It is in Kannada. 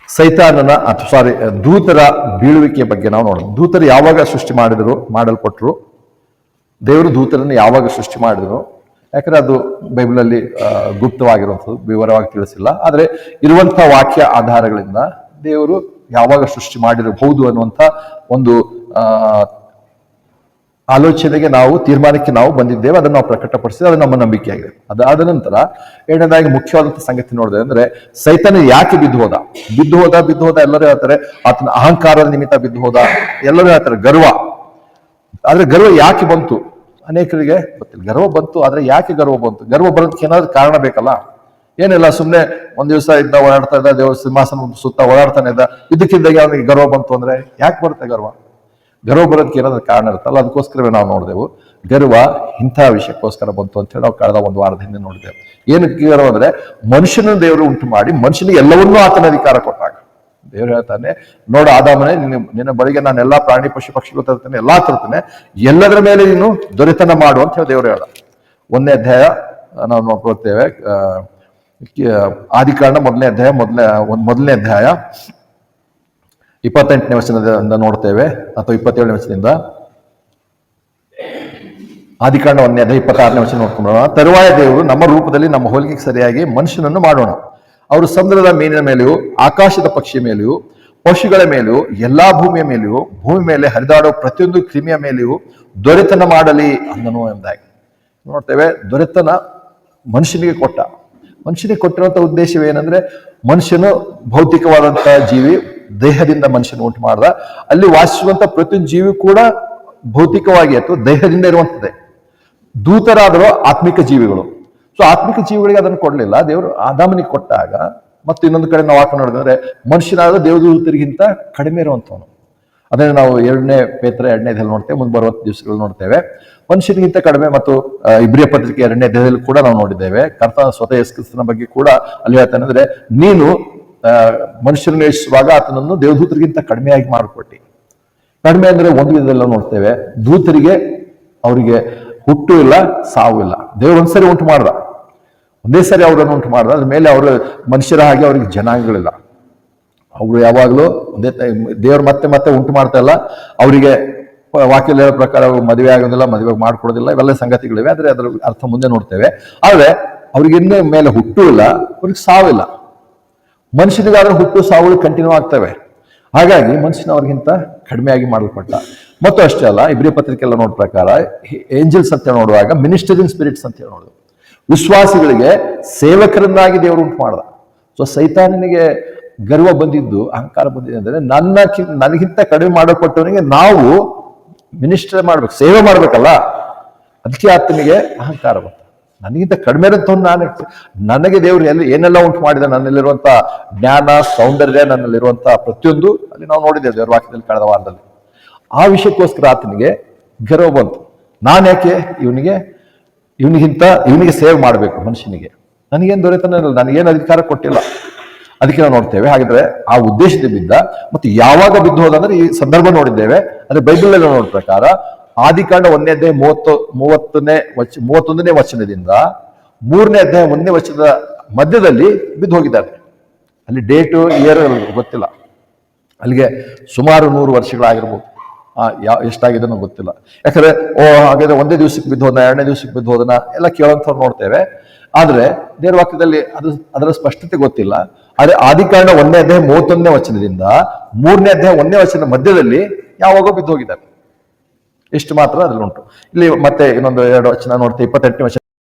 ಸೈತಾನನ ಸಾರಿ ದೂತರ ಬೀಳುವಿಕೆಯ ಬಗ್ಗೆ ನಾವು ನೋಡೋಣ. ದೂತರು ಯಾವಾಗ ಸೃಷ್ಟಿ ಮಾಡಲ್ಪಟ್ರು, ದೇವರು ದೂತರನ್ನು ಯಾವಾಗ ಸೃಷ್ಟಿ ಮಾಡಿದ್ರು, ಯಾಕಂದ್ರೆ ಅದು ಬೈಬಲಲ್ಲಿ ಗುಪ್ತವಾಗಿರುವಂಥದ್ದು, ವಿವರವಾಗಿ ತಿಳಿಸಿಲ್ಲ. ಆದರೆ ಇರುವಂತಹ ವಾಕ್ಯ ಆಧಾರಗಳಿಂದ ದೇವರು ಯಾವಾಗ ಸೃಷ್ಟಿ ಮಾಡಿರಬಹುದು ಅನ್ನುವಂಥ ಒಂದು ಆಲೋಚನೆಗೆ ತೀರ್ಮಾನಕ್ಕೆ ನಾವು ಬಂದಿದ್ದೇವೆ. ಅದನ್ನು ನಾವು ಪ್ರಕಟಪಡಿಸಿದ್ರೆ ಅದು ನಮ್ಮ ನಂಬಿಕೆಯಾಗಿದೆ. ಅದಾದ ನಂತರ ಎರಡನೇದಾಗಿ ಮುಖ್ಯವಾದಂಥ ಸಂಗತಿ ನೋಡಿದೆ ಅಂದ್ರೆ, ಸೈತಾನ ಯಾಕೆ ಬಿದ್ದು ಹೋದ ಎಲ್ಲರೂ ಹೇಳ್ತಾರೆ ಆತನ ಅಹಂಕಾರದ ನಿಮಿತ್ತ ಬಿದ್ದು ಹೋದ, ಎಲ್ಲರೂ ಹೇಳ್ತಾರೆ ಗರ್ವ. ಆದ್ರೆ ಗರ್ವ ಯಾಕೆ ಬಂತು ಅನೇಕರಿಗೆ ಗೊತ್ತಿಲ್ಲ. ಗರ್ವ ಬಂತು, ಆದ್ರೆ ಯಾಕೆ ಗರ್ವ ಬಂತು? ಗರ್ವ ಬರೋದಕ್ಕೆ ಏನಾದ್ರು ಕಾರಣ ಬೇಕಲ್ಲ. ಏನಿಲ್ಲ, ಸುಮ್ಮನೆ ಒಂದ್ ದಿವಸ ಓಡಾಡ್ತಾ ಇದ್ದ, ದೇವ್ರ ಸಿಂಹಾಸನ ಸುತ್ತ ಓಡಾಡ್ತಾನೆ ಇದ್ದ, ಇದಕ್ಕಿದ್ದಾಗ ಅವನಿಗೆ ಗರ್ವ ಬಂತು ಅಂದ್ರೆ ಯಾಕೆ ಬರುತ್ತೆ ಗರ್ವ? ಗರ್ವ ಬರೋದಕ್ಕೆ ಏನಾದ್ರು ಕಾರಣ ಇರುತ್ತಲ್ಲ. ಅದಕ್ಕೋಸ್ಕರವೇ ನಾವು ನೋಡಿದೆವು ಗರ್ವ ಇಂಥ ವಿಷಯಕ್ಕೋಸ್ಕರ ಬಂತು ಅಂತ ಹೇಳಿ ನಾವು ಕಳೆದ ಒಂದು ವಾರದ ಹಿಂದೆ ನೋಡಿದೆವು. ಏನಕ್ಕೆ ಗರ್ವ ಅಂದ್ರೆ, ಮನುಷ್ಯನ ದೇವರು ಉಂಟು ಮಾಡಿ ಮನುಷ್ಯನಿಗೆ ಎಲ್ಲವನ್ನೂ ಆತನ ಅಧಿಕಾರ ಕೊಟ್ಟಾಗ ದೇವರು ಹೇಳ್ತಾನೆ, ನೋಡು ಆದಾಮನೇ, ನಿನ್ನ ಬಳಿಗೆ ನಾನು ಎಲ್ಲಾ ಪ್ರಾಣಿ ಪಶು ಪಕ್ಷಿಗಳು ತರ್ತೇನೆ, ಎಲ್ಲಾ ತರ್ತೇನೆ, ಎಲ್ಲದರ ಮೇಲೆ ನೀನು ದೊರೆತನ ಮಾಡು ಅಂತ ಹೇಳಿ ದೇವರು ಹೇಳ. 1ನೇ ಅಧ್ಯಾಯ ನಾವು ನೋಡ್ಕೊಳ್ತೇವೆ, ಆದಿಕಾಂಡ 1ನೇ ಅಧ್ಯಾಯ ಮೊದಲನೇ ಅಧ್ಯಾಯ 28ನೇ ವಚನದಿಂದ ನೋಡ್ತೇವೆ, ಅಥವಾ 27ನೇ ವಚನದಿಂದ. ಆದಿಕಾಂಡ 1ನೇ ಅಧ್ಯಾಯ 26ನೇ ವಚನ ನೋಡ್ಕೊಂಡ್ಬರೋಣ. ತರುವಾಯ ದೇವರು ನಮ್ಮ ರೂಪದಲ್ಲಿ ನಮ್ಮ ಹೋಲಿಕೆಗೆ ಸರಿಯಾಗಿ ಮನುಷ್ಯನನ್ನು ಮಾಡೋಣ, ಅವರು ಸಮುದ್ರದ ಮೀನಿನ ಮೇಲೆಯೂ ಆಕಾಶದ ಪಕ್ಷಿಯ ಮೇಲೆಯೂ ಪಶುಗಳ ಮೇಲೆಯೂ ಎಲ್ಲಾ ಭೂಮಿಯ ಮೇಲೆಯೂ ಭೂಮಿ ಮೇಲೆ ಹರಿದಾಡೋ ಪ್ರತಿಯೊಂದು ಕ್ರಿಮಿಯ ಮೇಲೆಯೂ ದೊರೆತನ ಮಾಡಲಿ ಅಂದನು ಎಂಬುದಾಗಿ ನೋಡ್ತೇವೆ. ದೊರೆತನ ಮನುಷ್ಯನಿಗೆ ಕೊಟ್ಟಿರುವಂತಹ ಉದ್ದೇಶವೇನೆಂದ್ರೆ, ಮನುಷ್ಯನು ಭೌತಿಕವಾದಂತಹ ಜೀವಿ, ದೇಹದಿಂದ ಮನುಷ್ಯನ ಉಂಟು ಮಾಡ್ದ. ಅಲ್ಲಿ ವಾಸಿಸುವಂತ ಪ್ರತಿಯೊಂದು ಜೀವಿ ಕೂಡ ಭೌತಿಕವಾಗಿ ಅಥವಾ ದೇಹದಿಂದ ಇರುವಂತದ್ದೇ. ದೂತರಾದರೂ ಆತ್ಮಿಕ ಜೀವಿಗಳು. ಸೊ ಆತ್ಮಿಕ ಜೀವಿಗಳಿಗೆ ಅದನ್ನು ಕೊಡ್ಲಿಲ್ಲ ದೇವರು, ಆದಾಮನಿಗೆ ಕೊಟ್ಟಾಗ. ಮತ್ತು ಇನ್ನೊಂದು ಕಡೆ ನಾವು ವಾಕ್ಯ ನೋಡಿದ್ರೆ, ಮನುಷ್ಯನಾದ ದೇವದೂತರಿಗಿಂತ ಕಡಿಮೆ ಇರುವಂತವನು. ಅದನ್ನ ನಾವು 2ನೇ ಪೇತ್ರ 2ನೇ ಅಧ್ಯಾಯದಲ್ಲಿ ನೋಡ್ತೇವೆ, ಮುಂದೆ ಬರುವ ದಿವಸಗಳು ನೋಡ್ತೇವೆ. ಮನುಷ್ಯನಿಗಿಂತ ಕಡಿಮೆ. ಮತ್ತು ಇಬ್ರಿಯ ಪತ್ರಿಕೆ 2ನೇ ಅಧ್ಯಾಯದಲ್ಲಿ ಕೂಡ ನಾವು ನೋಡಿದ್ದೇವೆ. ಕರ್ತನ ಸ್ವತಃ ಯೇಸು ಕ್ರಿಸ್ತನ ಬಗ್ಗೆ ಕೂಡ ಅಲ್ಲಿ ಹೇಳ್ತಾನೆ ಅಂದ್ರೆ, ನೀನು ಮನುಷ್ಯರನ್ನು ಯೇಸುವಾಗ ಆತನನ್ನು ದೇವದೂತರಿಗಿಂತ ಕಡಿಮೆಯಾಗಿ ಮಾಡಿಕೊಟ್ಟಿ. ಕಡಿಮೆ ಅಂದ್ರೆ ಒಂದು ವಿಧದಲ್ಲಿ ನೋಡ್ತೇವೆ, ದೂತರಿಗೆ ಅವರಿಗೆ ಹುಟ್ಟು ಇಲ್ಲ, ಸಾವು ಇಲ್ಲ. ದೇವರು ಒಂದ್ಸರಿ ಉಂಟು ಮಾಡ್ದ, ಒಂದೇ ಸರಿ ಅವರನ್ನು ಉಂಟು ಮಾಡ್ದ. ಅದ್ರ ಮೇಲೆ ಅವರು ಮನುಷ್ಯರ ಹಾಗೆ ಅವ್ರಿಗೆ ಜನಾಂಗಗಳಿಲ್ಲ. ಅವರು ಯಾವಾಗಲೂ ಒಂದೇ ದೇವರು ಮತ್ತೆ ಮತ್ತೆ ಉಂಟು ಮಾಡ್ತಾ ಇಲ್ಲ. ಅವರಿಗೆ ವಾಕ್ಯದಲ್ಲಿ ಹೇಳೋ ಪ್ರಕಾರ ಮದುವೆ ಆಗೋದಿಲ್ಲ, ಮದುವೆ ಮಾಡ್ಕೊಡೋದಿಲ್ಲ, ಇವೆಲ್ಲ ಸಂಗತಿಗಳಿವೆ. ಆದ್ರೆ ಅದರ ಅರ್ಥ ಮುಂದೆ ನೋಡ್ತೇವೆ. ಆದ್ರೆ ಅವ್ರಿಗೆ ಇನ್ನೂ ಮೇಲೆ ಹುಟ್ಟು ಇಲ್ಲ, ಅವ್ರಿಗೆ ಸಾವಿಲ್ಲ. ಮನುಷ್ಯನಿಗಾದ್ರೆ ಹುಟ್ಟು ಸಾವುಗಳು ಕಂಟಿನ್ಯೂ ಆಗ್ತವೆ. ಹಾಗಾಗಿ ಮನುಷ್ಯನ ಅವ್ರಿಗಿಂತ ಕಡಿಮೆಯಾಗಿ ಮಾಡಲ್ಪಟ್ಟ. ಮತ್ತು ಅಷ್ಟೇ ಅಲ್ಲ, ಇಬ್ರಿಯ ಪತ್ರಿಕೆ ಎಲ್ಲ ನೋಡೋ ಪ್ರಕಾರ ಏಂಜಲ್ಸ್ ಅಂತ ನೋಡುವಾಗ ಮಿನಿಸ್ಟರಿಂಗ್ ಸ್ಪಿರಿಟ್ಸ್ ಅಂತ ಹೇಳಿ ನೋಡುದು, ವಿಶ್ವಾಸಿಗಳಿಗೆ ಸೇವಕರನ್ನಾಗಿ ದೇವರು ಉಂಟು ಮಾಡ್ದ. ಸೊ ಸೈತಾನನಿಗೆ ಗರ್ವ ಬಂದಿದ್ದು, ಅಹಂಕಾರ ಬಂದಿದೆ ಅಂದ್ರೆ, ನನಗಿಂತ ಕಡಿಮೆ ಮಾಡಲ್ಪಟ್ಟವನಿಗೆ ನಾವು ಮಿನಿಸ್ಟರ್ ಮಾಡ್ಬೇಕು, ಸೇವೆ ಮಾಡ್ಬೇಕಲ್ಲ. ಅದಕ್ಕೆ ಆತನಿಗೆ ಅಹಂಕಾರ ಬಂತು. ನನಗಿಂತ ಕಡಿಮೆ ಇರುತ್ತವನು ನನಗೆ ದೇವರು ಏನೆಲ್ಲ ಉಂಟು ಮಾಡಿದ, ನನ್ನಲ್ಲಿರುವಂತ ಜ್ಞಾನ, ಸೌಂದರ್ಯ, ನನ್ನಲ್ಲಿರುವಂತಹ ಪ್ರತಿಯೊಂದು ಅಲ್ಲಿ ನಾವು ನೋಡಿದ್ದೇವೆ ದೇವರ ವಾಕ್ಯದಲ್ಲಿ ಕಳೆದ ವಾರದಲ್ಲಿ. ಆ ವಿಷಯಕ್ಕೋಸ್ಕರ ಆತನಿಗೆ ಗರ್ವ ಬಂತು. ನಾನು ಯಾಕೆ ಇವನಿಗೆ ಸೇವ್ ಮಾಡಬೇಕು, ಮನುಷ್ಯನಿಗೆ ನನಗೇನು ದೊರೆತನ ಇಲ್ಲ, ನನಗೇನು ಅಧಿಕಾರ ಕೊಟ್ಟಿಲ್ಲ. ಅದಕ್ಕೆ ನಾವು ನೋಡ್ತೇವೆ. ಹಾಗಿದ್ರೆ ಆ ಉದ್ದೇಶದಿಂದ ಬಿದ್ದ. ಮತ್ತು ಯಾವಾಗ ಬಿದ್ದು ಹೋದಂದ್ರೆ ಈ ಸಂದರ್ಭ ನೋಡಿದ್ದೇವೆ. ಅಂದ್ರೆ ಬೈಬಲ್ ನೋಡಿದ ಪ್ರಕಾರ ಆದಿಕಾಂಡ 1ನೇ ಅಧ್ಯಾಯ 31ನೇ ವಚನದಿಂದ 3ನೇ ಅಧ್ಯಾಯ 1ನೇ ವಚನದ ಮಧ್ಯದಲ್ಲಿ ಬಿದ್ದು ಹೋಗಿದ್ದಾರೆ. ಅಲ್ಲಿ ಡೇಟು ಇಯರ್ ಗೊತ್ತಿಲ್ಲ. ಅಲ್ಲಿಗೆ ಸುಮಾರು 100 ವರ್ಷಗಳಾಗಿರ್ಬೋದು. ಎಷ್ಟಾಗಿದೆ ಅನ್ನೋ ಗೊತ್ತಿಲ್ಲ. ಯಾಕಂದ್ರೆ ಹಾಗಾದ್ರೆ ಒಂದೇ ದಿವಸಕ್ಕೆ ಬಿದ್ದು ಹೋದನ, 2ನೇ ದಿವಸಕ್ಕೆ ಬಿದ್ದು ಹೋದನ ಎಲ್ಲ ಕೇಳೋಂಥವ್ರು ನೋಡ್ತೇವೆ. ಆದ್ರೆ ದೇವ್ರ ವಾಕ್ಯದಲ್ಲಿ ಅದರ ಸ್ಪಷ್ಟತೆ ಗೊತ್ತಿಲ್ಲ. ಆದ್ರೆ ಆದಿಕಾಂಡ 1ನೇ ಅಧ್ಯಾಯ 31ನೇ ವಚನದಿಂದ 3ನೇ ಅಧ್ಯಾಯ 1ನೇ ವಚನದ ಮಧ್ಯದಲ್ಲಿ ಯಾವಾಗೋ ಬಿದ್ದು ಹೋಗಿದ್ದಾರೆ. ಇಷ್ಟು ಮಾತ್ರ ಅದ್ರಲ್ಲಿ ಉಂಟು. ಇಲ್ಲಿ ಮತ್ತೆ ಇನ್ನೊಂದು 2 ವಚನ ನೋಡ್ತೇವೆ. 28ನೇ ವಚನ